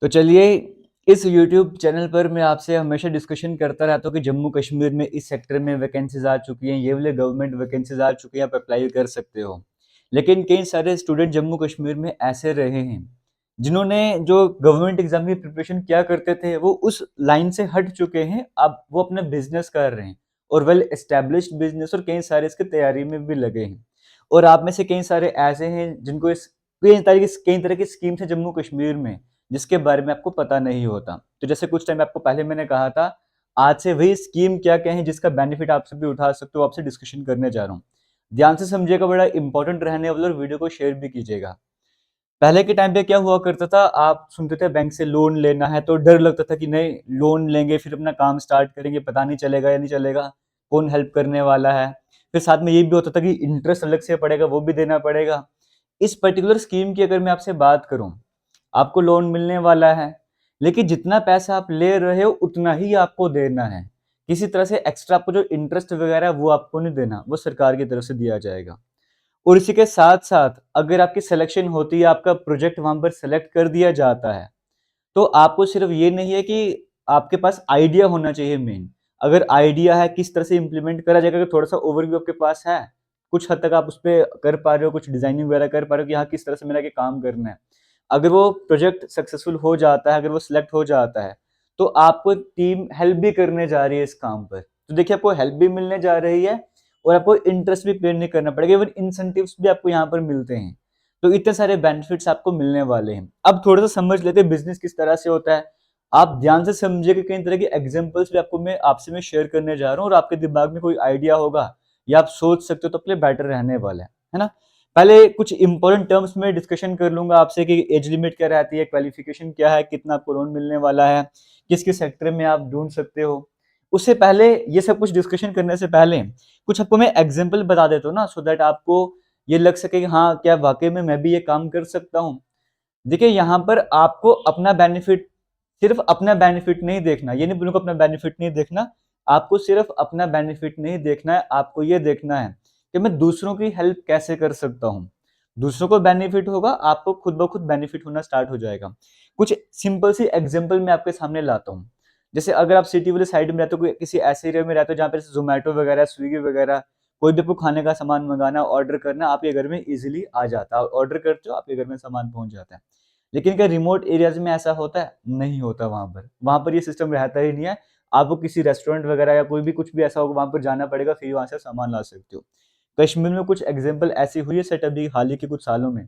तो चलिए, इस यूट्यूब चैनल पर मैं आपसे हमेशा डिस्कशन करता रहता हूँ कि जम्मू कश्मीर में इस सेक्टर में वैकेंसीज आ चुकी हैं, ये वाले गवर्नमेंट वैकेंसीज आ चुकी हैं, आप अप्लाई कर सकते हो। लेकिन कई सारे स्टूडेंट जम्मू कश्मीर में ऐसे रहे हैं जिन्होंने जो गवर्नमेंट एग्जाम की प्रिपरेशन किया करते थे वो उस लाइन से हट चुके हैं। अब वो अपना बिजनेस कर रहे हैं और वेल एस्टेब्लिश्ड बिजनेस, और कई सारे इसकी तैयारी में भी लगे हैं। और आप में से कई सारे ऐसे हैं जिनको इस कई तरह की स्कीम्स है जम्मू कश्मीर में जिसके बारे में आपको पता नहीं होता। तो जैसे कुछ टाइम आपको पहले मैंने कहा था, आज से वही स्कीम क्या-क्या है जिसका बेनिफिट आप सब भी उठा सकते हो, आपसे डिस्कशन करने जा रहा हूँ। ध्यान से समझिएगा, बड़ा इंपॉर्टेंट रहने वाला, और वीडियो को शेयर भी कीजिएगा। पहले के टाइम पे क्या हुआ करता था, आप सुनते थे बैंक से लोन लेना है तो डर लगता था कि नहीं, लोन लेंगे फिर अपना काम स्टार्ट करेंगे, पता नहीं चलेगा या नहीं चलेगा, कौन हेल्प करने वाला है। फिर साथ में ये भी होता था कि इंटरेस्ट अलग से पड़ेगा, वो भी देना पड़ेगा। इस पर्टिकुलर स्कीम की अगर मैं आपसे बात करूँ, आपको लोन मिलने वाला है, लेकिन जितना पैसा आप ले रहे हो उतना ही आपको देना है। किसी तरह से एक्स्ट्रा आपको जो इंटरेस्ट वगैरह है वो आपको नहीं देना, वो सरकार की तरफ से दिया जाएगा। और इसी के साथ-साथ अगर आपकी सिलेक्शन होती है, आपका प्रोजेक्ट वहाँ पर सेलेक्ट कर दिया जाता है, तो आपको सिर्फ ये नहीं है कि आपके पास आइडिया होना चाहिए मेन। अगर आइडिया है किस तरह से इम्प्लीमेंट करा जाएगा, अगर थोड़ा-सा ओवरव्यू आपके पास है, कुछ हद तक आप उसपे कर पा रहे हो, कुछ डिज़ाइनिंग वगैरह कर पा रहे हो कि हाँ, किस तरह से मेरा ये काम करना है। अगर वो प्रोजेक्ट सक्सेसफुल हो जाता है, अगर वो सिलेक्ट हो जाता है, तो आपको टीम हेल्प भी करने जा रही है इस काम पर। तो देखिए, आपको हेल्प भी मिलने जा रही है और आपको इंटरेस्ट भी पे नहीं करना पड़ेगा, इवन इंसेंटिव्स भी आपको यहाँ पर मिलते हैं। तो इतने सारे बेनिफिट्स आपको मिलने वाले हैं। अब थोड़ा-सा समझ लेते हैं बिज़नेस किस तरह से होता है। आप ध्यान से समझिए कि कई तरह के एग्ज़ाम्पल्स भी आपसे मैं शेयर करने जा रहा हूँ, और आपके दिमाग में कोई आइडिया होगा या आप सोच सकते हो तो आपके लिए बेटर रहने वाला है ना? पहले कुछ इंपॉर्टेंट टर्म्स में डिस्कशन कर लूँगा आपसे कि एज लिमिट क्या रहती है, क्वालिफ़िकेशन क्या है, कितना आपको लोन मिलने वाला है, किस-किस सेक्टर में आप ढूँढ सकते हो। उससे पहले, ये सब कुछ डिस्कशन करने से पहले कुछ आपको मैं एग्ज़ाम्पल बता देता हूँ ना, सो दैट आपको ये लग सके कि हाँ, क्या वाक़ई में मैं भी ये काम कर सकता हूँ। देखिए, यहाँ पर आपको अपना बेनिफिट, सिर्फ़ अपना बेनिफिट नहीं देखना, ये नहीं बोलूँगा अपना बेनिफिट नहीं देखना, आपको सिर्फ़ अपना बेनिफिट नहीं देखना है, आपको ये देखना है कि मैं दूसरों की हेल्प कैसे कर सकता हूँ। दूसरों को बेनिफिट होगा, आपको खुद ब खुद बेनिफिट होना स्टार्ट हो जाएगा। कुछ सिंपल सी एग्ज़ाम्पल मैं आपके सामने लाता हूँ। जैसे अगर आप सिटी वाले साइड में रहते हो, कोई किसी ऐसे एरिया में रहते हो जहाँ पे जैसे ज़ोमैटो वगैरह, स्विगी वगैरह, कोई भी आपको खाने का सामान मँगाना, ऑर्डर करना, आपके घर में ईज़िली आ जाता है। आप ऑर्डर करते हो, आपके घर में सामान पहुँच जाता है। लेकिन क्या रिमोट एरियाज़ में ऐसा होता है? नहीं होता वहाँ पर। वहाँ पर ये सिस्टम रहता ही नहीं है। आपको किसी रेस्टोरेंट वगैरह या कोई भी कुछ भी ऐसा होगा, वहाँ पर जाना पड़ेगा, फिर वहाँ से सामान ला सकते हो। कश्मीर में कुछ एग्ज़ाम्पल ऐसी हुई है सेट अभी हाल ही के कुछ सालों में,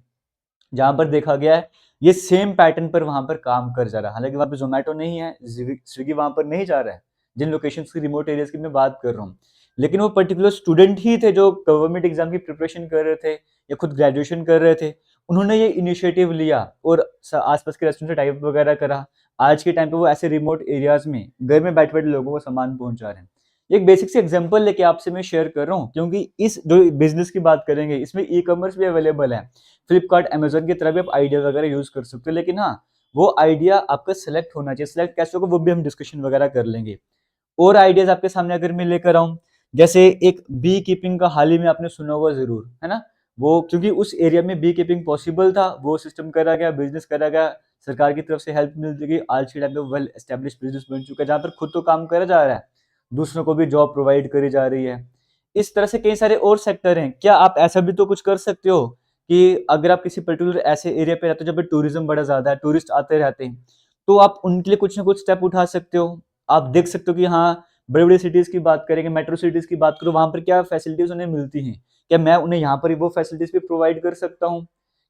जहाँ पर देखा गया है ये सेम पैटर्न पर वहाँ पर काम कर जा रहा है। हालाँकि वहाँ पे ज़ोमैटो नहीं है, स्विगी वहाँ पर नहीं जा रहा है, जिन लोकेशंस की, रिमोट एरियाज़ की मैं बात कर रहा हूँ। लेकिन वो पर्टिकुलर स्टूडेंट ही थे जो गवर्नमेंट एग्ज़ाम की प्रिपरेशन कर रहे थे या खुद ग्रेजुएशन कर रहे थे। उन्होंने ये इनिशिएटिव लिया और आस-पास के रेस्टोरेंट से टाई अप वगैरह करा। आज के टाइम पे वो ऐसे रिमोट एरियाज़ में घर में बैठे-बैठे लोगों को सामान पहुँचा रहे हैं। एक बेसिक सी एग्ज़ाम्पल लेके आपसे मैं शेयर कर रहा हूँ, क्योंकि इस जो बिज़नेस की बात करेंगे, इसमें ई-कॉमर्स भी अवेलेबल है। फ्लिपकार्ट, अमेज़न की तरह भी आप आइडिया वगैरह यूज़ कर सकते हो। लेकिन हाँ, वो आइडिया आपका सेलेक्ट होना चाहिए। सेलेक्ट कैसे होगा वो भी हम डिस्कशन वगैरह कर लेंगे। और आइडियाज़ आपके सामने अगर मैं लेकर आऊँ, जैसे एक बी कीपिंग का हाल ही में आपने सुना होगा ज़रूर, है ना? वो क्योंकि उस एरिया में बी कीपिंग पॉसिबल था, वो सिस्टम करा गया, बिज़नेस करा गया, सरकार की तरफ से हेल्प मिलती गई। आज के टाइम पे वेल एस्टेब्लिश्ड बिज़नेस बन चुका है, जहाँ पर खुद तो काम करा जा रहा है, दूसरों को भी जॉब प्रोवाइड करी जा रही है। इस तरह से कई सारे और सेक्टर हैं। क्या आप ऐसा भी तो कुछ कर सकते हो कि अगर आप किसी पर्टिकुलर ऐसे एरिया पे रहते हो जहाँ पे टूरिज़्म बड़ा ज़्यादा है, टूरिस्ट आते रहते हैं, तो आप उनके लिए कुछ ना कुछ स्टेप उठा सकते हो। आप देख सकते हो कि हाँ, बड़ी-बड़ी सिटीज़ की बात करेंगे, मेट्रो सिटीज़ की बात करूँ, वहाँ पर क्या फैसिलिटीज़ उन्हें मिलती हैं? क्या मैं उन्हें यहाँ पर ही वो फैसिलिटीज़ भी प्रोवाइड कर सकता हूँ?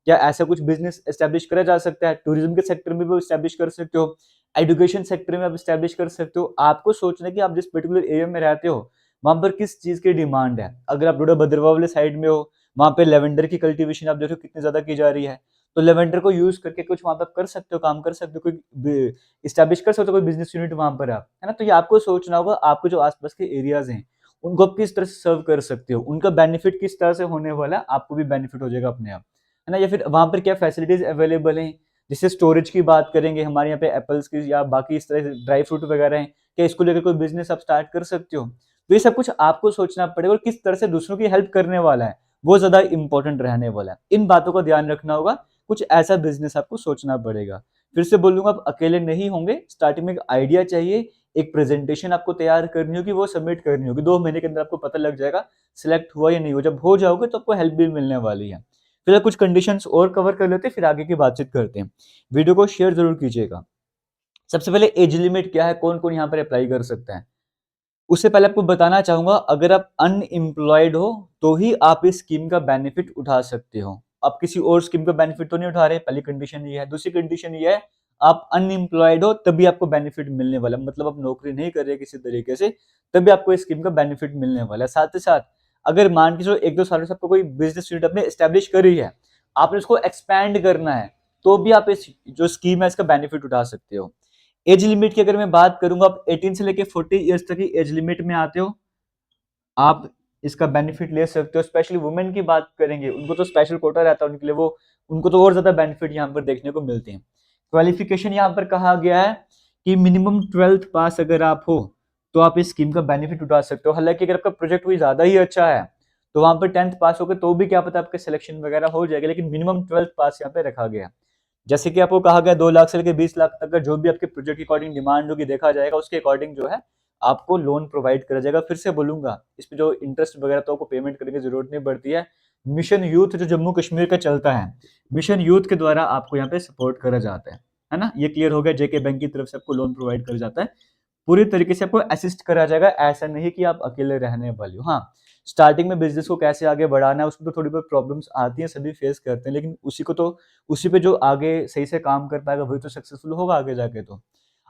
क्या ऐसा कुछ बिज़नेस एस्टेब्लिश करा जा सकता है? टूरिज़्म के सेक्टर में भी वो एस्टेब्लिश कर सकते हो, एजुकेशन सेक्टर में आप एस्टेब्लिश कर सकते हो। आपको सोचना है कि आप जिस पर्टिकुलर एरिया में रहते हो, वहाँ पर किस चीज़ की डिमांड है। अगर आप डोडा भद्रवाह वाले साइड में हो, वहाँ पे लेवेंडर की कल्टीवेशन आप देख रहे हो कितनी ज़्यादा की जा रही है। तो लेवेंडर को यूज़ करके कुछ वहाँ पे कर सकते हो, काम कर सकते हो, कोई बे एस्टेब्लिश कर सकते हो कोई बिज़नेस यूनिट वहाँ पर आप, है ना? तो ये आपको सोचना होगा, आपके जो आस-पास के एरियाज़ हैं, उनको आप किस तरह से सर्व कर सकते हो, उनका बेनिफिट किस तरह से होने वाला है, आपको भी बेनिफिट हो जाएगा अपने आप, है ना? या फिर वहाँ पर क्या फैसिलिटीज़ अवेलेबल हैं, जैसे स्टोरेज की बात करेंगे, हमारे यहाँ पे एप्पल्स की या बाकी इस तरह से ड्राई फ्रूट वगैरह हैं, क्या इसको लेकर कोई बिज़नेस आप स्टार्ट कर सकते हो? तो ये सब कुछ आपको सोचना पड़ेगा, और किस तरह से दूसरों की हेल्प करने वाला है, वो ज़्यादा इम्पोर्टेंट रहने वाला है। इन बातों का ध्यान रखना होगा, कुछ ऐसा बिजनेस आपको सोचना पड़ेगा। फिर से बोलूँगा, आप अकेले नहीं होंगे, स्टार्टिंग में एक आइडिया चाहिए, एक प्रेजेंटेशन आपको तैयार करनी होगी, वो सबमिट करनी होगी। 2 महीने के अंदर आपको पता लग जाएगा सिलेक्ट हुआ या नहीं हुआ। जब हो जाओगे तो आपको हेल्प भी मिलने वाली है। फिलहाल कुछ कंडीशंस और कवर कर लेते हैं, फिर आगे की बातचीत करते हैं। वीडियो को शेयर जरूर कीजिएगा। सबसे पहले एज लिमिट क्या है, कौन-कौन यहाँ पर अप्लाई कर सकता है? उससे पहले आपको बताना चाहूँगा, अगर आप अनएम्प्लॉयड हो, तो ही आप इस स्कीम का बेनिफिट उठा सकते हो। आप किसी और स्कीम का बेनिफिट तो नहीं उठा रहे, पहली कंडीशन ये है। दूसरी कंडीशन ये है, आप अनएम्प्लॉयड हो तभी आपको बेनिफिट मिलने वाला है, मतलब आप नौकरी नहीं कर रहे किसी तरीके से, तभी आपको इस स्कीम का बेनिफिट मिलने वाला है। साथ ही साथ अगर मान के चलो 1-2 सालों से आपको कोई बिज़नेस यूनिट आपने एस्टेब्लिश करी है, आपने उसको एक्सपैंड करना है, तो भी आप इस जो स्कीम है इसका बेनिफिट उठा सकते हो। एज लिमिट की अगर मैं बात करूंगा, आप 18 से लेके 40 इयर्स तक की एज लिमिट में आते हो, आप इसका बेनिफिट ले सकते हो। स्पेशली वुमेन की बात करेंगे, उनको तो स्पेशल कोटा रहता है उनके लिए, वो उनको तो और ज्यादा बेनिफिट यहाँ पर देखने को मिलते हैं। क्वालिफिकेशन यहाँ पर कहा गया है कि मिनिमम 12th पास अगर आप हो तो आप इस स्कीम का बेनिफिट उठा सकते हो। हालांकि अगर आपका प्रोजेक्ट कोई ज्यादा ही अच्छा है तो वहां पर 10th पास हो गए तो भी क्या पता आपके सिलेक्शन वगैरह हो जाएगा, लेकिन मिनिमम 12th पास यहाँ पे रखा गया। जैसे कि आपको कहा गया 2 लाख से लेकर 20 लाख तक का जो भी आपके प्रोजेक्ट के अकॉर्डिंग डिमांड होगी देखा जाएगा, उसके अकॉर्डिंग जो है आपको लोन प्रोवाइड करा जाएगा। फिर से बोलूंगा, इस पे जो इंटरेस्ट वगैरह तो आपको पेमेंट करने की जरूरत नहीं पड़ती है। मिशन यूथ जो जम्मू कश्मीर का चलता है, मिशन यूथ के द्वारा आपको यहाँ पे सपोर्ट करा जाता है ना। ये क्लियर हो गया, जेके बैंक की तरफ से आपको लोन प्रोवाइड करा जाता है, पूरी तरीके से आपको असिस्ट करा जाएगा। ऐसा नहीं कि आप अकेले रहने वाले हो। हाँ, स्टार्टिंग में बिजनेस को कैसे आगे बढ़ाना है उसमें तो थोड़ी बहुत प्रॉब्लम्स आती हैं, सभी फेस करते हैं, लेकिन उसी पे जो आगे सही से काम कर पाएगा वही तो सक्सेसफुल होगा आगे जाके। तो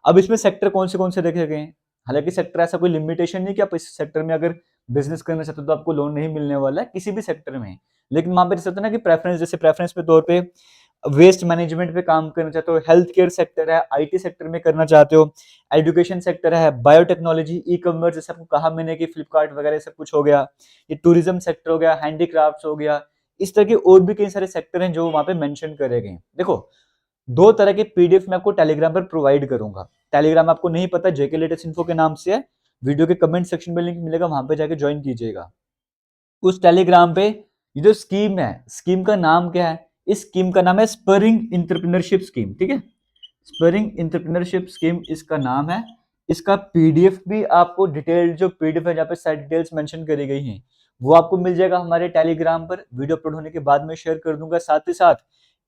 अब इसमें सेक्टर कौन से देखे गए हैं? हालांकि सेक्टर ऐसा कोई लिमिटेशन नहीं कि आप इस सेक्टर में अगर बिजनेस करना चाहते हो तो आपको लोन नहीं मिलने वाला है, किसी भी सेक्टर में। लेकिन वहां पे जैसे होता है ना कि प्रेफरेंस, जैसे प्रेफरेंस पे तौर पे वेस्ट मैनेजमेंट पे काम करना चाहते हो, हेल्थ केयर सेक्टर है, आईटी सेक्टर में करना चाहते हो, एजुकेशन सेक्टर है, बायोटेक्नोलॉजी, ई कॉमर्स, जैसे आपको कहा मैंने कि फ्लिपकार्ट वगैरह सब कुछ हो गया, ये टूरिज्म सेक्टर हो गया, हैंडीक्राफ्ट्स हो गया, इस तरह के और भी कई सारे सेक्टर हैं जो वहां पे मेंशन करे गए हैं। देखो, 2 तरह के पीडीएफ मैं आपको टेलीग्राम पर प्रोवाइड करूंगा। टेलीग्राम आपको नहीं पता, जेके लेटेस्ट इन्फो के नाम से है, वीडियो के कमेंट सेक्शन में लिंक मिलेगा, वहां पे जाके ज्वाइन कीजिएगा। उस टेलीग्राम पे ये जो स्कीम है, स्कीम का नाम क्या है? इस स्कीम का नाम है स्परिंग इंटरप्रेन्योरशिप स्कीम, ठीक है। स्परिंग इंटरप्रेन्योरशिप स्कीम इसका नाम है। इसका पीडीएफ भी आपको, डिटेल्ड जो पीडीएफ है जहाँ पे सारी डिटेल्स मेंशन करी गई हैं, वो आपको मिल जाएगा हमारे टेलीग्राम पर। वीडियो अपलोड होने के बाद में शेयर कर दूंगा। साथ ही साथ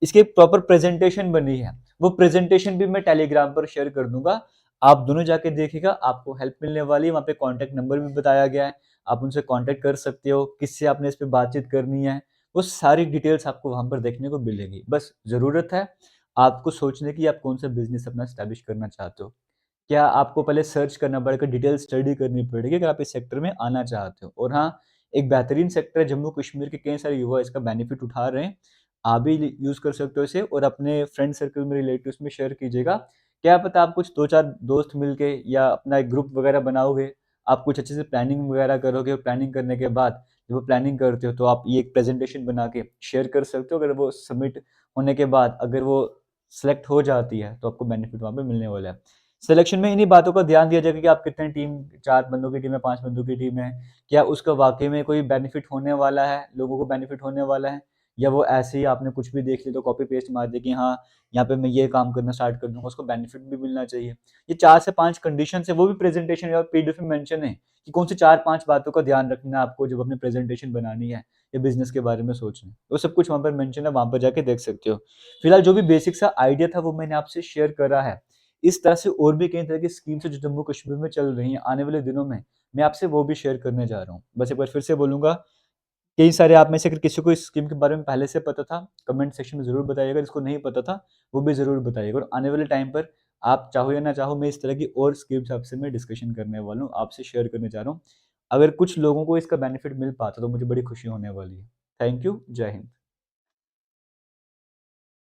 इसकी एक प्रॉपर प्रेजेंटेशन बनी है, वो प्रेजेंटेशन भी मैं टेलीग्राम पर शेयर कर दूंगा। आप दोनों जाके देखिएगा, आपको हेल्प मिलने वाली है। वहाँ पे कॉन्टेक्ट नंबर भी बताया गया है, आप उनसे कांटेक्ट कर सकते हो, किससे आपने इस पे बातचीत करनी है, वो सारी डिटेल्स आपको वहां पर देखने को मिलेगी। बस जरूरत है आपको सोचने की, आप कौन सा बिजनेस अपना स्टैब्लिश करना चाहते हो। क्या आपको पहले सर्च करना पड़ेगा, डिटेल स्टडी करनी पड़ेगी अगर आप इस सेक्टर में आना चाहते हो। और हाँ, एक बेहतरीन सेक्टर है, जम्मू कश्मीर के कई सारे युवा इसका बेनिफिट उठा रहे हैं। आप भी यूज कर सकते हो इसे, और अपने फ्रेंड सर्कल में, रिलेटिव्स में शेयर कीजिएगा। क्या पता आप कुछ 2-4 दोस्त मिलके या अपना एक ग्रुप वगैरह बनाओगे, आप कुछ अच्छे से प्लानिंग वगैरह करोगे, प्लानिंग करने के बाद जब वो प्लानिंग करते हो तो आप ये एक प्रेजेंटेशन बना के शेयर कर सकते हो। अगर वो सबमिट होने के बाद अगर वो सेलेक्ट हो जाती है तो आपको बेनिफिट वहाँ पे मिलने वाला है। सिलेक्शन में इन्हीं बातों का ध्यान दिया जाएगा कि आप कितने टीम, 4 बंदों की टीम है, 5 बंदों की टीम है, क्या उसका वाकई में कोई बेनिफिट होने वाला है, लोगों को बेनिफिट होने वाला है, या वो ऐसे ही आपने कुछ भी देख लिया तो कॉपी पेस्ट मार दिया कि हाँ यहाँ पे मैं ये काम करना स्टार्ट कर दूंगा, उसको बेनिफिट भी मिलना चाहिए। ये 4 से 5 कंडीशन है, वो भी प्रेजेंटेशन या पीडीएफ में मेंशन है कि कौन सी 4-5 बातों का ध्यान रखना है आपको जब अपनी प्रेजेंटेशन बनानी है या बिजनेस के बारे में सोचना है। वो सब कुछ वहाँ पर मेंशन है, वहाँ पर जाके देख सकते हो। फिलहाल जो भी बेसिक सा आइडिया था वो मैंने आपसे शेयर करा है। इस तरह से और भी कई तरह की स्कीम्स है जो जम्मू कश्मीर में चल रही हैं, आने वाले दिनों में मैं आपसे वो भी शेयर करने जा रहा हूँ। बस एक बार फिर से बोलूँगा, कई सारे आप में से अगर किसी को इस स्कीम के बारे में पहले से पता था, कमेंट सेक्शन में ज़रूर बताइएगा, जिसको नहीं पता था वो भी ज़रूर बताइएगा। और आने वाले टाइम पर आप चाहो या ना चाहो, मैं इस तरह की और स्कीम्स आपसे मैं डिस्कशन करने वाला हूँ, आपसे शेयर करने जा रहा हूँ। अगर कुछ लोगों को इसका बेनिफिट मिल पाता तो मुझे बड़ी खुशी होने वाली है। थैंक यू, जय हिंद।